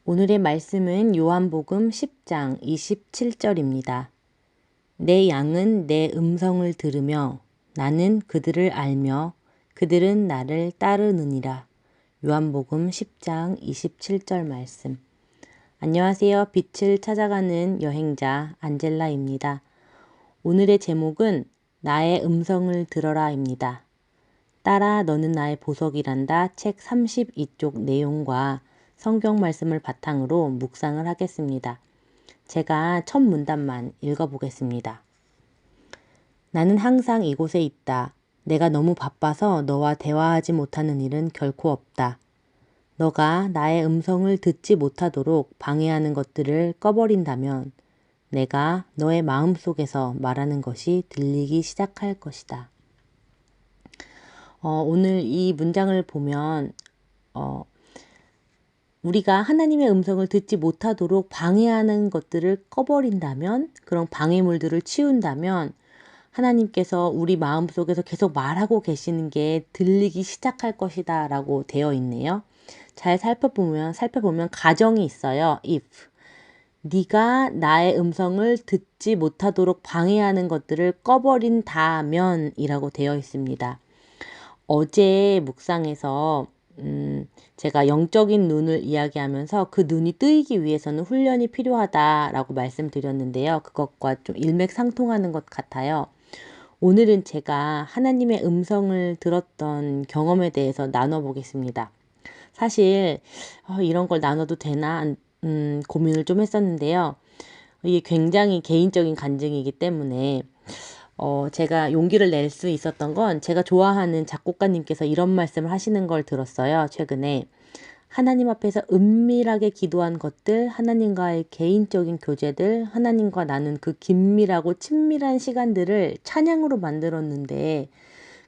오늘의 말씀은 요한복음 10장 27절입니다. 내 양은 내 음성을 들으며 나는 그들을 알며 그들은 나를 따르느니라. 요한복음 10장 27절 말씀. 안녕하세요. 빛을 찾아가는 여행자 안젤라입니다. 오늘의 제목은 나의 음성을 들어라입니다. 따라 너는 나의 보석이란다 책 32쪽 내용과 성경 말씀을 바탕으로 묵상을 하겠습니다. 제가 첫 문단만 읽어보겠습니다. 나는 항상 이곳에 있다. 내가 너무 바빠서 너와 대화하지 못하는 일은 결코 없다. 너가 나의 음성을 듣지 못하도록 방해하는 것들을 꺼버린다면 내가 너의 마음속에서 말하는 것이 들리기 시작할 것이다. 오늘 이 문장을 보면 우리가 하나님의 음성을 듣지 못하도록 방해하는 것들을 꺼버린다면, 그런 방해물들을 치운다면 하나님께서 우리 마음속에서 계속 말하고 계시는 게 들리기 시작할 것이다 라고 되어 있네요. 잘 살펴보면 가정이 있어요. if. 네가 나의 음성을 듣지 못하도록 방해하는 것들을 꺼버린다면 이라고 되어 있습니다. 어제 묵상에서 제가 영적인 눈을 이야기하면서 그 눈이 뜨이기 위해서는 훈련이 필요하다라고 말씀드렸는데요. 그것과 좀 일맥상통하는 것 같아요. 오늘은 제가 하나님의 음성을 들었던 경험에 대해서 나눠보겠습니다. 사실 이런 걸 나눠도 되나 고민을 좀 했었는데요. 이게 굉장히 개인적인 간증이기 때문에 제가 용기를 낼 수 있었던 건 제가 좋아하는 작곡가님께서 이런 말씀을 하시는 걸 들었어요. 최근에. 하나님 앞에서 은밀하게 기도한 것들, 하나님과의 개인적인 교제들, 하나님과 나는 그 긴밀하고 친밀한 시간들을 찬양으로 만들었는데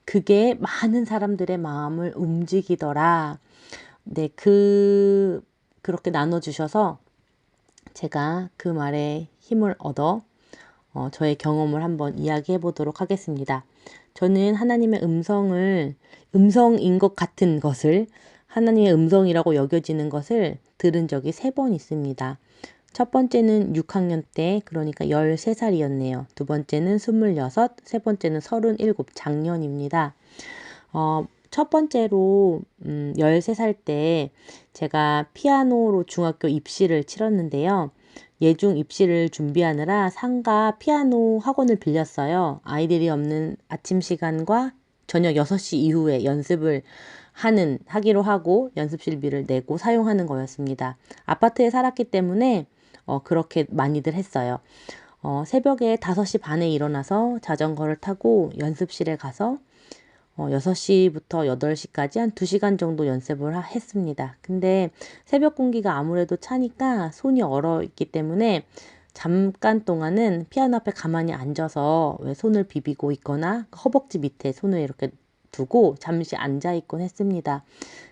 그게 많은 사람들의 마음을 움직이더라. 네, 그렇게 나눠주셔서 제가 그 말에 힘을 얻어 저의 경험을 한번 이야기해 보도록 하겠습니다. 저는 하나님의 음성인 것 같은 것을, 하나님의 음성이라고 여겨지는 것을 들은 적이 3번 있습니다. 첫 번째는 6학년 때, 그러니까 13살이었네요. 두 번째는 26, 세 번째는 37, 작년입니다. 첫 번째로 13살 때 제가 피아노로 중학교 입시를 치렀는데요. 예중 입시를 준비하느라 상가 피아노 학원을 빌렸어요. 아이들이 없는 아침 시간과 저녁 6시 이후에 연습을 하기로 하고 연습실비를 내고 사용하는 거였습니다. 아파트에 살았기 때문에 그렇게 많이들 했어요. 새벽에 5시 반에 일어나서 자전거를 타고 연습실에 가서 6시부터 8시까지 한 2시간 정도 연습을 했습니다. 근데 새벽 공기가 아무래도 차니까 손이 얼어있기 때문에 잠깐 동안은 피아노 앞에 가만히 앉아서 왜 손을 비비고 있거나 허벅지 밑에 손을 이렇게 두고 잠시 앉아 있곤 했습니다.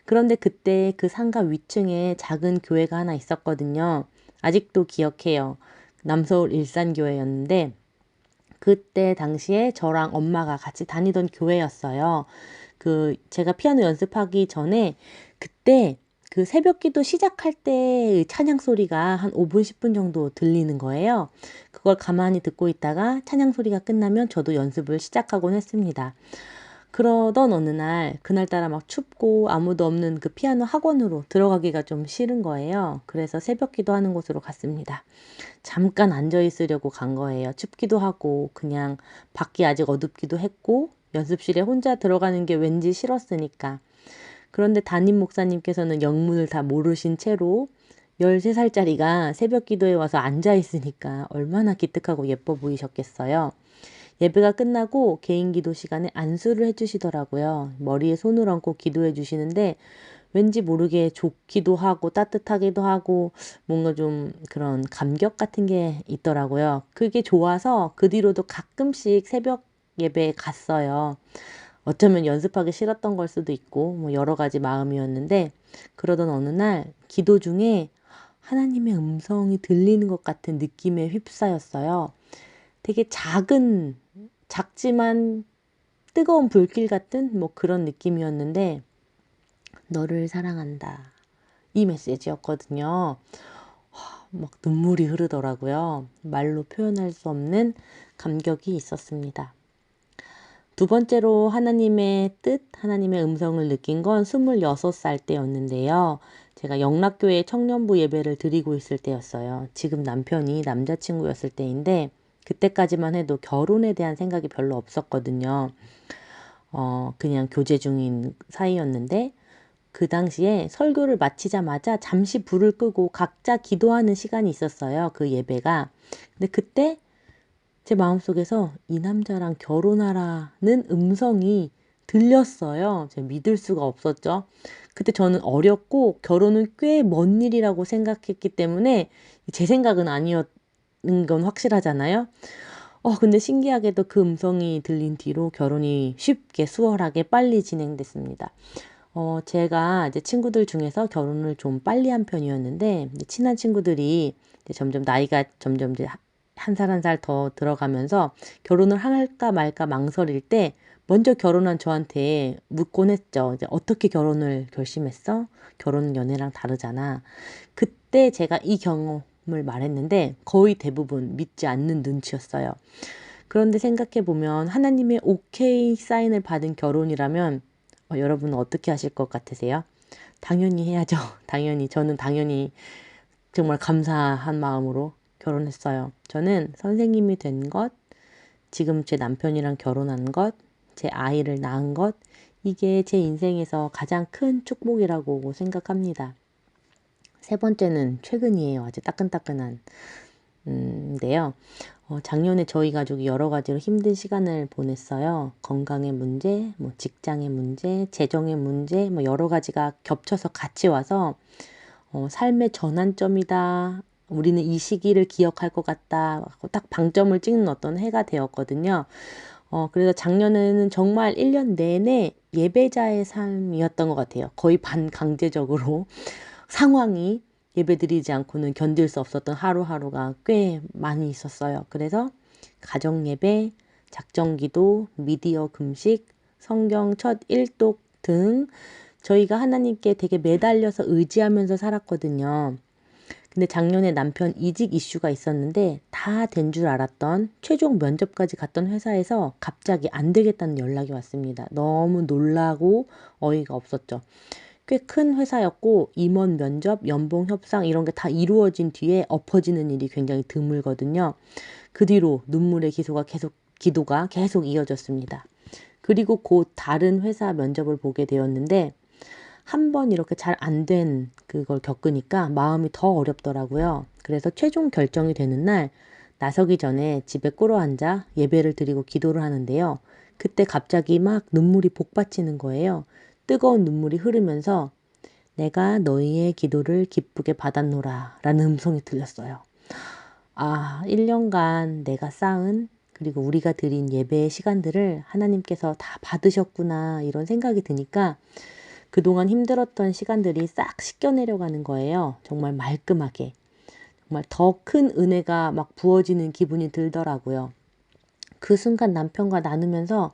그런데 그때 그 상가 위층에 작은 교회가 하나 있었거든요. 아직도 기억해요. 남서울 일산교회였는데 그때 당시에 저랑 엄마가 같이 다니던 교회였어요. 제가 피아노 연습하기 전에 그때 그 새벽 기도 시작할 때 찬양 소리가 한 5분, 10분 정도 들리는 거예요. 그걸 가만히 듣고 있다가 찬양 소리가 끝나면 저도 연습을 시작하곤 했습니다. 그러던 어느 날, 그날따라 막 춥고 아무도 없는 그 피아노 학원으로 들어가기가 좀 싫은 거예요. 그래서 새벽 기도하는 곳으로 갔습니다. 잠깐 앉아 있으려고 간 거예요. 춥기도 하고 그냥 밖이 아직 어둡기도 했고 연습실에 혼자 들어가는 게 왠지 싫었으니까. 그런데 담임 목사님께서는 영문을 다 모르신 채로 13살짜리가 새벽 기도에 와서 앉아 있으니까 얼마나 기특하고 예뻐 보이셨겠어요. 예배가 끝나고 개인 기도 시간에 안수를 해주시더라고요. 머리에 손을 얹고 기도해 주시는데 왠지 모르게 좋기도 하고 따뜻하기도 하고 뭔가 좀 그런 감격 같은 게 있더라고요. 그게 좋아서 그 뒤로도 가끔씩 새벽 예배에 갔어요. 어쩌면 연습하기 싫었던 걸 수도 있고 뭐 여러 가지 마음이었는데 그러던 어느 날 기도 중에 하나님의 음성이 들리는 것 같은 느낌에 휩싸였어요. 되게 작지만 뜨거운 불길 같은 뭐 그런 느낌이었는데 너를 사랑한다. 이 메시지였거든요. 막 눈물이 흐르더라고요. 말로 표현할 수 없는 감격이 있었습니다. 두 번째로 하나님의 뜻, 하나님의 음성을 느낀 건 26살 때였는데요. 제가 영락교회 청년부 예배를 드리고 있을 때였어요. 지금 남편이 남자친구였을 때인데 그때까지만 해도 결혼에 대한 생각이 별로 없었거든요. 그냥 교제 중인 사이였는데 그 당시에 설교를 마치자마자 잠시 불을 끄고 각자 기도하는 시간이 있었어요. 그 예배가. 근데 그때 제 마음속에서 이 남자랑 결혼하라는 음성이 들렸어요. 제가 믿을 수가 없었죠. 그때 저는 어렸고 결혼은 꽤 먼 일이라고 생각했기 때문에 제 생각은 아니었는 건 확실하잖아요. 근데 신기하게도 그 음성이 들린 뒤로 결혼이 쉽게 수월하게 빨리 진행됐습니다. 제가 이제 친구들 중에서 결혼을 좀 빨리 한 편이었는데, 이제 친한 친구들이 이제 점점 나이가 점점 이제 한 살 한 살 더 들어가면서 결혼을 할까 말까 망설일 때 먼저 결혼한 저한테 묻곤 했죠. 이제 어떻게 결혼을 결심했어? 결혼은 연애랑 다르잖아. 그때 제가 이 경험을 말했는데 거의 대부분 믿지 않는 눈치였어요. 그런데 생각해보면 하나님의 오케이 사인을 받은 결혼이라면 여러분은 어떻게 하실 것 같으세요? 당연히 해야죠. 저는 당연히 정말 감사한 마음으로 결혼했어요. 저는 선생님이 된 것, 지금 제 남편이랑 결혼한 것, 제 아이를 낳은 것, 이게 제 인생에서 가장 큰 축복이라고 생각합니다. 세 번째는 최근이에요. 아주 따끈따끈한 데요. 작년에 저희 가족이 여러 가지로 힘든 시간을 보냈어요. 건강의 문제, 직장의 문제, 재정의 문제, 여러 가지가 겹쳐서 같이 와서 삶의 전환점이다. 우리는 이 시기를 기억할 것 같다. 딱 방점을 찍는 어떤 해가 되었거든요. 그래서 작년에는 정말 1년 내내 예배자의 삶이었던 것 같아요. 거의 반강제적으로 상황이 예배드리지 않고는 견딜 수 없었던 하루하루가 꽤 많이 있었어요. 그래서 가정 예배, 작정 기도, 미디어 금식, 성경 첫 일독 등 저희가 하나님께 되게 매달려서 의지하면서 살았거든요. 근데 작년에 남편 이직 이슈가 있었는데 다 된 줄 알았던 최종 면접까지 갔던 회사에서 갑자기 안 되겠다는 연락이 왔습니다. 너무 놀라고 어이가 없었죠. 꽤 큰 회사였고 임원 면접, 연봉 협상 이런 게 다 이루어진 뒤에 엎어지는 일이 굉장히 드물거든요. 그 뒤로 눈물의 기도가 계속 이어졌습니다. 그리고 곧 다른 회사 면접을 보게 되었는데 한 번 이렇게 잘 안 된 그걸 겪으니까 마음이 더 어렵더라고요. 그래서 최종 결정이 되는 날 나서기 전에 집에 꿇어앉아 예배를 드리고 기도를 하는데요. 그때 갑자기 막 눈물이 복받치는 거예요. 뜨거운 눈물이 흐르면서 내가 너희의 기도를 기쁘게 받았노라 라는 음성이 들렸어요. 1년간 내가 쌓은 그리고 우리가 드린 예배의 시간들을 하나님께서 다 받으셨구나 이런 생각이 드니까 그동안 힘들었던 시간들이 싹 씻겨내려가는 거예요. 정말 말끔하게. 정말 더 큰 은혜가 막 부어지는 기분이 들더라고요. 그 순간 남편과 나누면서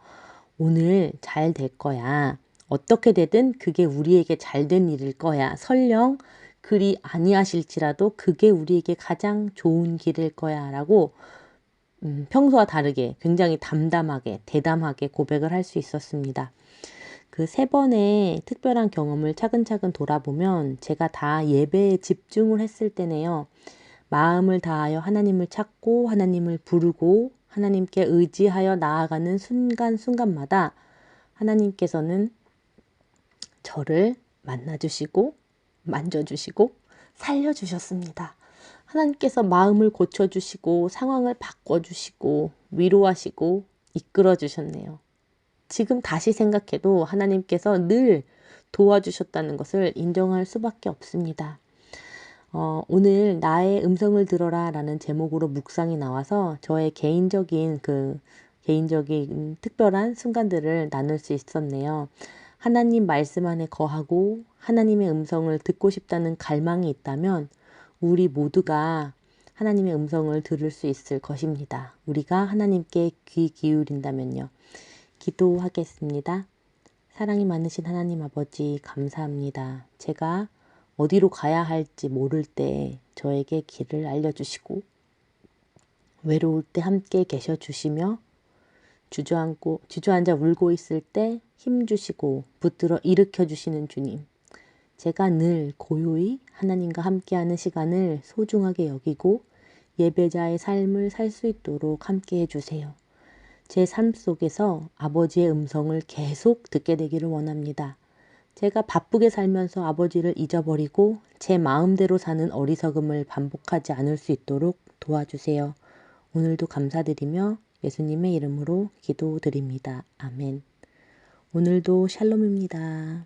오늘 잘 될 거야. 어떻게 되든 그게 우리에게 잘된 일일 거야. 설령 그리 아니하실지라도 그게 우리에게 가장 좋은 길일 거야. 라고 평소와 다르게 굉장히 담담하게 대담하게 고백을 할 수 있었습니다. 그 세 번의 특별한 경험을 차근차근 돌아보면 제가 다 예배에 집중을 했을 때네요. 마음을 다하여 하나님을 찾고 하나님을 부르고 하나님께 의지하여 나아가는 순간순간마다 하나님께서는 저를 만나주시고 만져주시고 살려주셨습니다. 하나님께서 마음을 고쳐주시고 상황을 바꿔주시고 위로하시고 이끌어주셨네요. 지금 다시 생각해도 하나님께서 늘 도와주셨다는 것을 인정할 수밖에 없습니다. 오늘 나의 음성을 들어라 라는 제목으로 묵상이 나와서 저의 개인적인 특별한 순간들을 나눌 수 있었네요. 하나님 말씀 안에 거하고 하나님의 음성을 듣고 싶다는 갈망이 있다면 우리 모두가 하나님의 음성을 들을 수 있을 것입니다. 우리가 하나님께 귀 기울인다면요. 기도하겠습니다. 사랑이 많으신 하나님 아버지 감사합니다. 제가 어디로 가야 할지 모를 때 저에게 길을 알려주시고 외로울 때 함께 계셔 주시며 주저앉아 울고 있을 때 힘주시고 붙들어 일으켜 주시는 주님. 제가 늘 고요히 하나님과 함께하는 시간을 소중하게 여기고 예배자의 삶을 살 수 있도록 함께 해주세요. 제 삶 속에서 아버지의 음성을 계속 듣게 되기를 원합니다. 제가 바쁘게 살면서 아버지를 잊어버리고 제 마음대로 사는 어리석음을 반복하지 않을 수 있도록 도와주세요. 오늘도 감사드리며 예수님의 이름으로 기도드립니다. 아멘. 오늘도 샬롬입니다.